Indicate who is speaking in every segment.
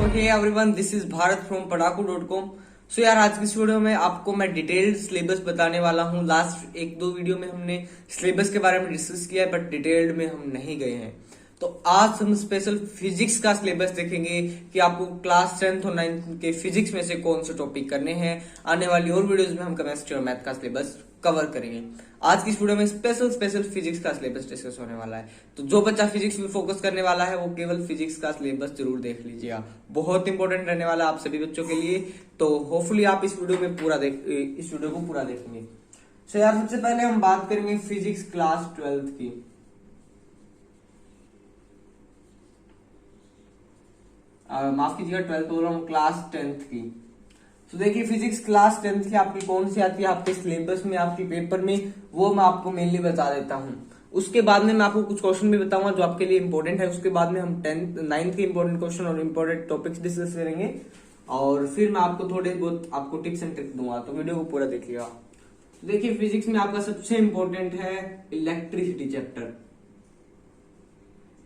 Speaker 1: Hey everyone, this is Bharat from padaku.com। So यार, आज की इस वीडियो में आपको मैं डिटेल्ड सिलेबस बताने वाला हूँ। लास्ट एक दो वीडियो में हमने सिलेबस के बारे में डिस्कस किया है, बट डिटेल्ड में हम नहीं गए हैं। तो आज हम स्पेशल फिजिक्स का सिलेबस देखेंगे कि आपको क्लास 10th और 9th के फिजिक्स में से कौन से टॉपिक करने हैं। आने वाली और वीडियोस में हम केमिस्ट्री और मैथ का सिलेबस कवर करेंगे। आज की इस वीडियो में स्पेशल फिजिक्स का सिलेबस डिस्कस होने वाला है। तो जो बच्चा फिजिक्स में फोकस करने वाला है वो केवल फिजिक्स का सिलेबस जरूर देख लीजिएगा, बहुत इंपॉर्टेंट रहने वाला है आप सभी बच्चों के लिए। तो होपफुली आप इस वीडियो को पूरा देखेंगे। सो यार, सबसे पहले हम बात करेंगे फिजिक्स क्लास 12th की। माफ कीजिएगा, 12th बोल रहा हूँ, क्लास 10th की। तो देखिए, फिजिक्स क्लास 10th की आपकी कौन सी आती है आपके सिलेबस में, आपके पेपर में, वो मैं आपको मेनली बता देता हूँ। उसके बाद में मैं आपको कुछ क्वेश्चन भी बताऊंगा जो आपके लिए इंपॉर्टेंट है। उसके बाद में हम 10th 9th के इंपॉर्टेंट क्वेश्चन और इंपॉर्टेंट टॉपिक्स डिस्कस करेंगे, और फिर मैं आपको थोड़े बहुत आपको टिप्स एंड ट्रिक्स दूंगा। तो वीडियो को पूरा देखिएगा। तो देखिए, फिजिक्स में आपका सबसे इंपॉर्टेंट है इलेक्ट्रिसिटी चैप्टर।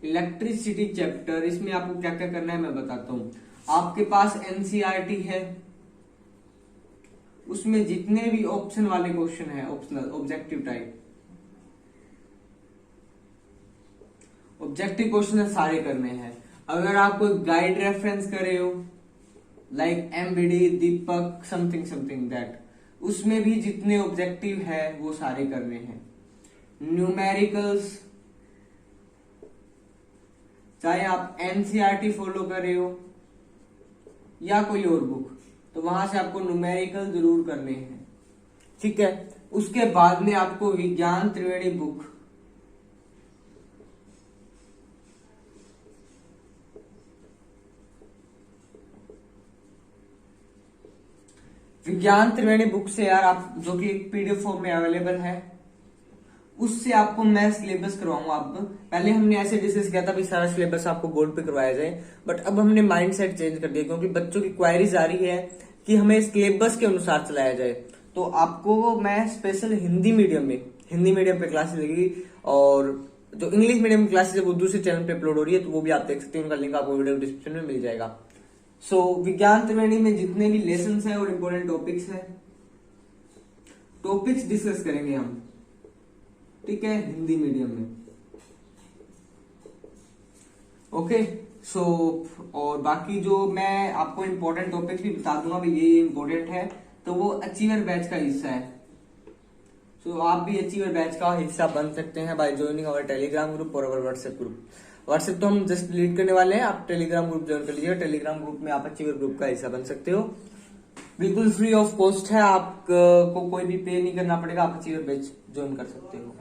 Speaker 1: इलेक्ट्रिसिटी चैप्टर, इसमें आपको क्या क्या करना है मैं बताता हूँ। आपके पास एनसीईआरटी है, उसमें जितने भी ऑप्शन वाले क्वेश्चन है, optional objective type objective question है, सारे करने हैं। अगर आप कोई गाइड रेफरेंस कर रहे हो like MBD, Deepak, something that, उसमें भी जितने ऑब्जेक्टिव है वो सारे करने हैं। न्यूमेरिकल्स, चाहे आप एनसीईआरटी फॉलो कर रहे हो या कोई और बुक, तो वहां से आपको न्यूमेरिकल जरूर करने हैं, ठीक है। उसके बाद में आपको विज्ञान त्रिवेणी बुक, विज्ञान त्रिवेणी बुक से यार आप, जो कि पीडीएफ फॉर्म में अवेलेबल है, उससे आपको मैं सिलेबस करवाऊंगा। अब पहले हमने ऐसे डिस्कस किया था भी सारा सिलेबस आपको बोर्ड पे करवाया जाए, बट अब हमने माइंडसेट चेंज कर दिया, क्योंकि बच्चों की क्वायरीज आ रही है कि हमें सिलेबस के अनुसार चलाया जाए। तो आपको मैं स्पेशल हिंदी मीडियम पे क्लासेस लगेगी, और जो इंग्लिश मीडियम क्लासेस है वो दूसरे चैनल पे अपलोड हो रही है, तो वो भी आप देख सकते हैं। उनका लिंक आपको वीडियो डिस्क्रिप्शन में मिल जाएगा। सो विज्ञान त्रिवेणी में जितने भी लेसन है और इम्पोर्टेंट टॉपिक्स डिस्कस करेंगे हम, ठीक है, हिंदी मीडियम में। ओके, सो और बाकी जो मैं आपको इम्पोर्टेंट टॉपिक्स भी बता दूंगा भी ये इम्पोर्टेंट है, तो वो अचीवर बैच का हिस्सा है। सो आप भी अचीवर बैच का हिस्सा बन सकते हैं by joining our Telegram group और अवर व्हाट्सएप ग्रुप। व्हाट्सएप तो हम जस्ट डिलीट करने वाले हैं, आप टेलीग्राम ग्रुप ज्वाइन कर लीजिएगा। टेलीग्राम ग्रुप में आप अचीवर ग्रुप का हिस्सा बन सकते हो, बिल्कुल फ्री ऑफ कॉस्ट है, आपको कोई भी पे नहीं करना पड़ेगा, आप अचीवर बैच ज्वाइन कर सकते हो।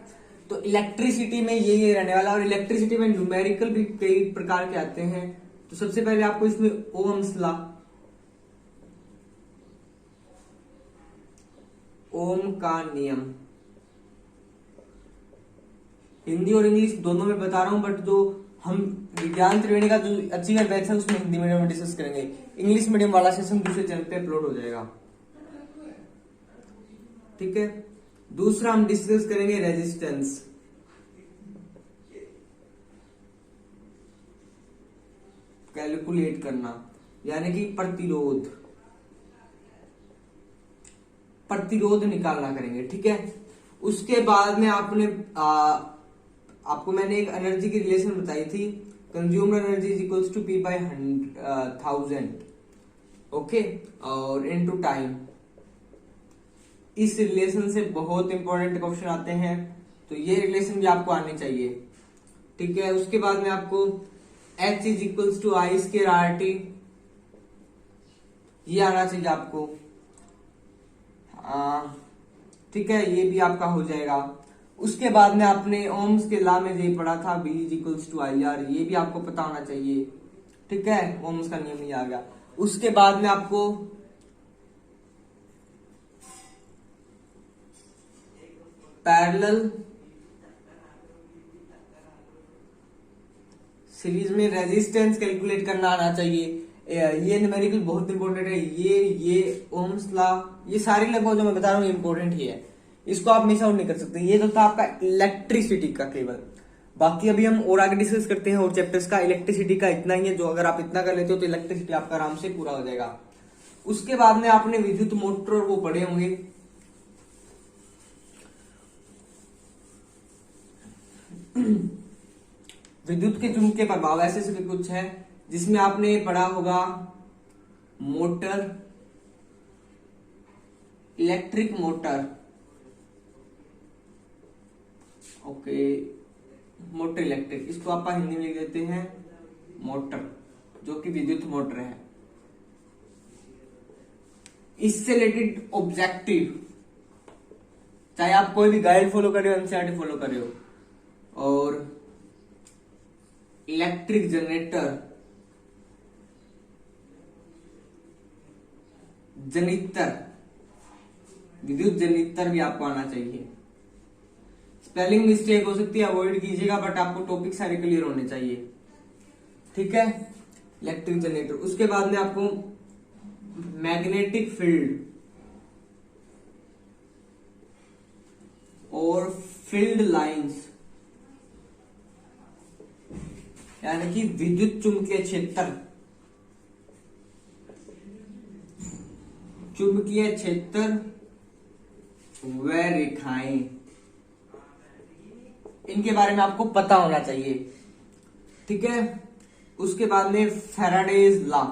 Speaker 1: तो इलेक्ट्रिसिटी में ये रहने वाला, और इलेक्ट्रिसिटी में न्यूमेरिकल भी कई प्रकार के आते हैं। तो सबसे पहले आपको इसमें ओम्स लॉ, ओम का नियम, हिंदी और इंग्लिश दोनों में बता रहा हूं, बट जो हम विज्ञान त्रिवेणी का जो अचीवर बैच है उसमें हिंदी मीडियम में डिस्कस करेंगे। इंग्लिश मीडियम वाला सेशन दूसरे चैनल पे अपलोड हो जाएगा, ठीक है। दूसरा हम डिस्कस करेंगे रेजिस्टेंस, कैलकुलेट करना, यानी कि प्रतिरोध निकालना करेंगे, ठीक है। उसके बाद में आपको मैंने एक एनर्जी की रिलेशन बताई थी, consumer energy is equals to P by 1000, okay, और इनटू टाइम। इस रिलेशन से बहुत इंपॉर्टेंट क्वेश्चन आते हैं, तो ये रिलेशन भी आपको आनी चाहिए, ठीक है। उसके बाद में आपको H is equals to I square RT, ये आना चाहिए आपको, ठीक है, ये भी आपका हो जाएगा। उसके बाद में आपने ओम्स के लॉ में ये पढ़ा था, B is equals to IR, ये भी आपको पता होना चाहिए, ठीक है, ओम्स का नियम ही आ गया। उसके बाद में आपको पैरेलल सीरीज में रेजिस्टेंस कैलकुलेट करना आना चाहिए। ये न्यूमेरिकल बहुत इंपॉर्टेंट है। ये ओम्स लॉ, ये सारे लगभग जो मैं बता रहा हूँ इंपॉर्टेंट ही है, इसको आप मिस आउट नहीं कर सकते। ये तो था आपका इलेक्ट्रिसिटी का केवल। बाकी अभी हम और आगे डिस्कस करते हैं और चैप्टर्स का। इलेक्ट्रिसिटी का इतना ही है, जो अगर आप इतना कर लेते हो तो इलेक्ट्रिसिटी आपका आराम से पूरा हो जाएगा। उसके बाद में आपने विद्युत मोटर वो पढ़े होंगे। विद्युत के चुंबकीय प्रभाव ऐसे से भी कुछ है जिसमें आपने पढ़ा होगा motor, electric motor, okay, motor electric, इसको आप हिंदी में लिख देते हैं मोटर, जो कि विद्युत मोटर है। इससे रिलेटेड ऑब्जेक्टिव, चाहे आप कोई भी गाइड फॉलो कर रहे हो, एनसीईआरटी फॉलो कर रहे हो, और इलेक्ट्रिक जनरेटर, जनित्र, विद्युत जनित्र भी आपको आना चाहिए। स्पेलिंग मिस्टेक हो सकती है, अवॉइड कीजिएगा, बट आपको टॉपिक सारे क्लियर होने चाहिए, ठीक है। इलेक्ट्रिक जनरेटर, उसके बाद में आपको मैग्नेटिक फील्ड और फील्ड लाइंस, यानी कि विद्युत चुंबकीय क्षेत्र, चुंबकीय क्षेत्र व रेखाएं, इनके बारे में आपको पता होना चाहिए, ठीक है। उसके बाद में फैराडेज लॉ,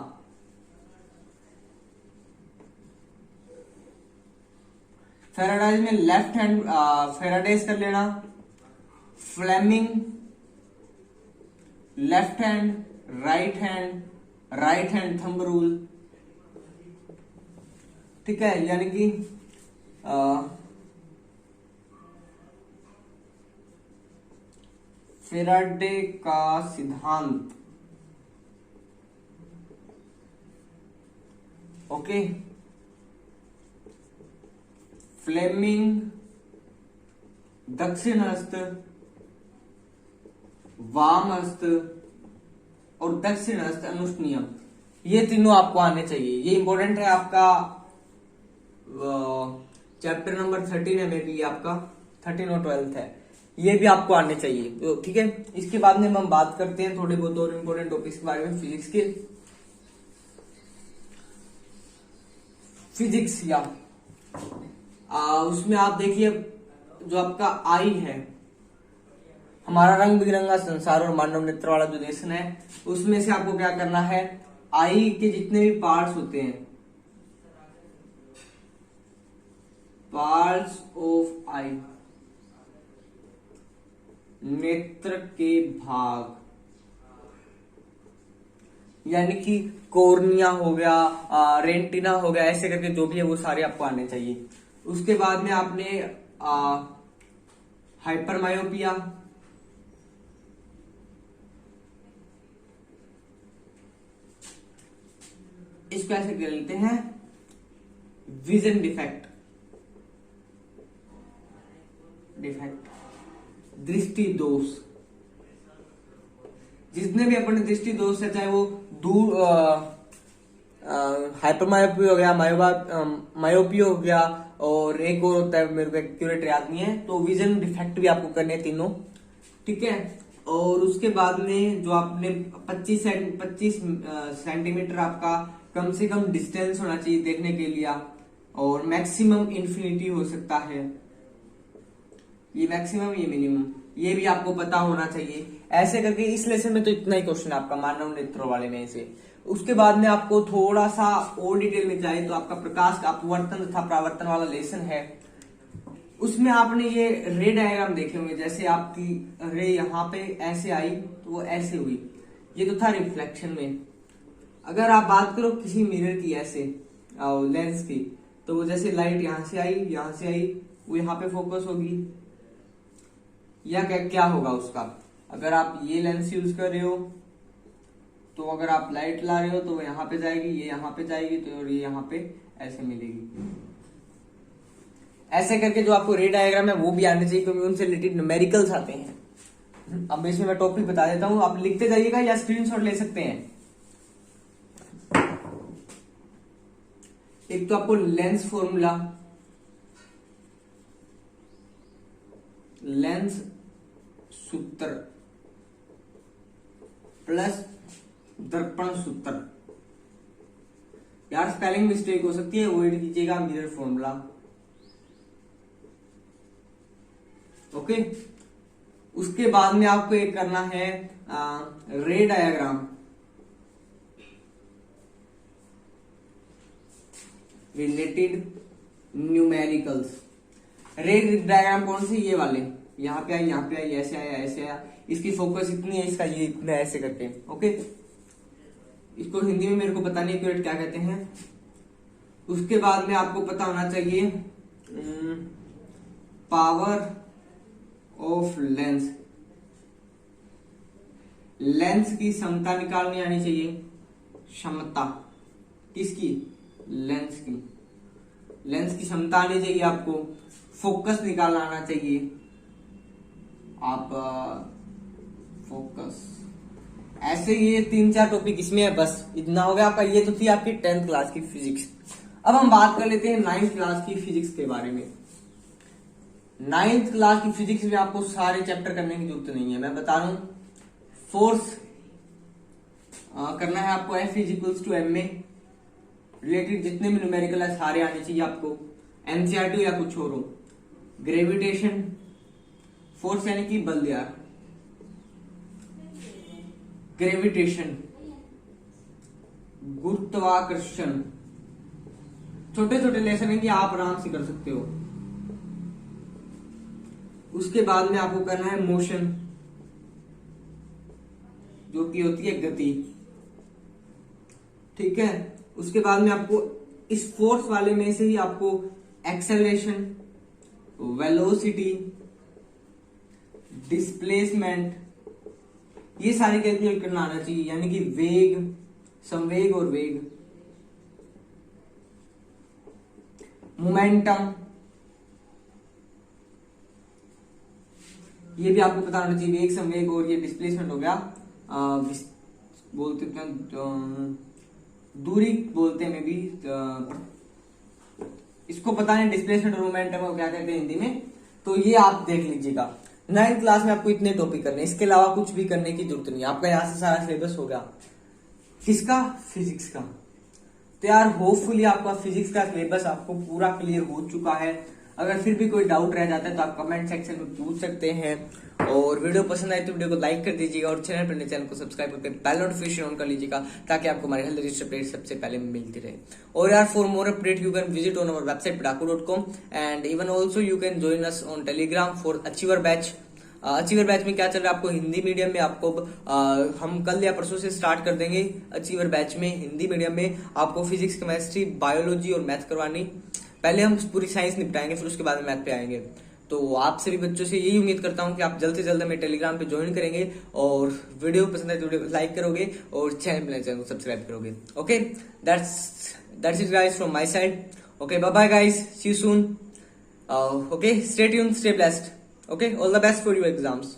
Speaker 1: फैराडेज में लेफ्ट हैंड फैराडेज कर लेना, Fleming left hand, right hand thumb rule, ठीक है। यानी कि फैराडे का सिद्धांत, ओके। फ्लेमिंग दक्षिण हस्त, वाम हस्त और दक्षिण हस्त अनुष्णियम, ये तीनों आपको आने चाहिए। ये इंपॉर्टेंट है आपका चैप्टर नंबर 13 है, मे बी आपका 13 और 12 है, ये भी आपको आने चाहिए, तो ठीक है। इसके बाद में हम बात करते हैं थोड़े बहुत और इंपॉर्टेंट टॉपिक्स के बारे में। फिजिक्स या उसमें आप देखिए, जो आपका आई है, हमारा रंग बिरंगा संसार और मानव नेत्र वाला जो लेसन है, उसमें से आपको क्या करना है, आई के जितने भी पार्ट्स होते हैं, पार्ट्स ऑफ आई, नेत्र के भाग, यानी कि कोर्निया हो गया, रेंटिना हो गया, ऐसे करके जो भी है वो सारे आपको आने चाहिए। उसके बाद में आपने हाइपरमायोपिया, इसको ऐसे कर लेते हैं विजन डिफेक्ट, दृष्टि दोष, जितने भी अपने दृष्टि दोष है, चाहे वो दूर हाइपरमायोपी हो गया, मायोपी हो गया, और एक और होता है, मेरे को एक्यूरेट याद नहीं है, तो विजन डिफेक्ट भी आपको करने हैं तीनों, ठीक है। और उसके बाद में जो आपने 25 सेंटीमीटर आपका कम से कम डिस्टेंस होना चाहिए देखने के लिए, और मैक्सिमम इंफिनिटी हो सकता है, ये मैक्सिमम ये मिनिमम, ये भी आपको पता होना चाहिए। ऐसे करके इस लेसन में तो इतना ही क्वेश्चन आपका मानव नेत्रों वाले में से। उसके बाद में आपको थोड़ा सा और डिटेल में जाए तो आपका प्रकाश का अपवर्तन तथा परावर्तन वाला लेसन है, उसमें आपने ये रे डायग्राम देखे होंगे, जैसे आपकी रे यहाँ पे ऐसे आई तो वो ऐसे हुई, ये तो था रिफ्लेक्शन में। अगर आप बात करो किसी मिरर की, ऐसे लेंस की, तो वो जैसे लाइट यहाँ से आई, वो यहाँ पे फोकस होगी, या क्या होगा उसका, अगर आप ये लेंस यूज कर रहे हो तो अगर आप लाइट ला रहे हो तो वो यहाँ पे जाएगी, ये यहाँ पे जाएगी, तो और ये यहाँ पे ऐसे मिलेगी। ऐसे करके जो आपको रे डायग्राम है वो भी आने चाहिए, क्योंकि उनसे रिलेटेड न्यूमेरिकल्स आते हैं। अब इसमें मैं टॉपिक बता देता हूं, आप लिखते जाइएगा या स्क्रीनशॉट ले सकते हैं। एक तो आपको लेंस फॉर्मूला, सूत्र प्लस दर्पण सूत्र। यार स्पेलिंग मिस्टेक हो सकती है, अवॉइड कीजिएगा मिरर फॉर्मूला। ओके, उसके बाद में आपको एक करना है रे डायग्राम। Related numericals. रे डायग्राम कौन से? ये वाले, यहाँ पे आया, यहाँ पे आया, ऐसे आया, ऐसे आया, इसकी फोकस इतनी है, इसका ये इतना, ऐसे करके। ओके, इसको हिंदी में मेरे को पता नहीं एक्यूरेट क्या कहते हैं। उसके बाद में आपको पता होना चाहिए पावर ऑफ लेंस। लेंस की समता निकालनी आनी चाहिए। क्षमता किसकी? लेंस की। लेंस की क्षमता आनी चाहिए आपको। फोकस निकालना आना चाहिए। आप फोकस, ऐसे ये 3-4 टॉपिक इसमें है, बस इतना हो गया आपका। ये तो थी आपकी 10th क्लास की फिजिक्स। अब हम बात कर लेते हैं 9th क्लास की फिजिक्स के बारे में। 9th क्लास की फिजिक्स में आपको सारे चैप्टर करने की जरूरत नहीं है, मैं बता रहा हूं। फोर्स करना है आपको, F इज टू एम में रिलेटेड जितने भी न्यूमेरिकल है सारे आने चाहिए आपको, एनसीईआरटी या कुछ और हो। ग्रेविटेशन, फोर्स यानी कि बल यार, ग्रेविटेशन, गुरुत्वाकर्षण, छोटे छोटे लेसन है कि आप आराम से कर सकते हो। उसके बाद में आपको करना है मोशन, जो कि होती है गति। ठीक है, उसके बाद में आपको इस फोर्स वाले में से ही आपको एक्सेलरेशन, वेलोसिटी, डिस्प्लेसमेंट, ये सारे कैलकुलेट करना आना चाहिए, यानी कि वेग, संवेग और वेग, मोमेंटम, ये भी आपको पता होना चाहिए। वेग, संवेग और ये डिस्प्लेसमेंट हो गया, बोलते हैं दूरी बोलते हैं, में भी इसको पता नहीं डिस्प्लेसमेंट और मोमेंटम को क्या कहते हैं हिंदी में, तो ये आप देख लीजिएगा। 9th क्लास में आपको इतने टॉपिक करने, इसके अलावा कुछ भी करने की जरूरत नहीं। आपका यहाँ से सारा सिलेबस हो गया। किसका? फिजिक्स का। तो यार होपफुली आपका फिजिक्स का सिलेबस आपको पूरा क्लियर हो चुका है। अगर फिर भी कोई डाउट रह जाता है तो आप कमेंट सेक्शन में पूछ सकते हैं। और वीडियो पसंद आए तो वीडियो को लाइक कर दीजिएगा और चैनल को सब्सक्राइब करके बेल नोटिफिकेशन ऑन कर लीजिएगा, ताकि आपको हमारे हेल्थ रजिस्टर अपडेट सबसे पहले मिलती रहे। और यार for more update you can visit on our website padaku.com and even also you can join us on Telegram for achiever batch. Achiever batch में क्या चल रहा है, आपको हिंदी मीडियम में आपको हम कल या परसों से स्टार्ट कर देंगे। अचीवर बैच में हिंदी मीडियम में आपको फिजिक्स, केमिस्ट्री, बायोलॉजी और मैथ करवानी। पहले हम पूरी साइंस निपटाएंगे, फिर उसके बाद में मैथ पे आएंगे। तो आप सभी बच्चों से यही उम्मीद करता हूं कि आप जल्द से जल्द हमें टेलीग्राम पे ज्वाइन करेंगे और वीडियो पसंद है तो वीडियो को लाइक करोगे और चैनल को सब्सक्राइब करोगे। Okay, that's it guys from my side. Okay, bye bye guys, see you soon. Okay, stay tuned, stay blessed. Okay, all the best for your exams.